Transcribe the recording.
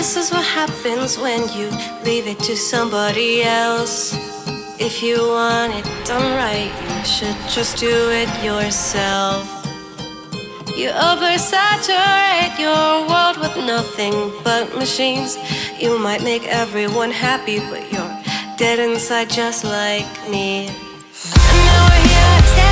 This is what happens when you leave it to somebody else. If you want it done right, you should just do it yourself. You oversaturate your world with nothing but machines. You might make everyone happy, but you're dead inside just like me. And now we're here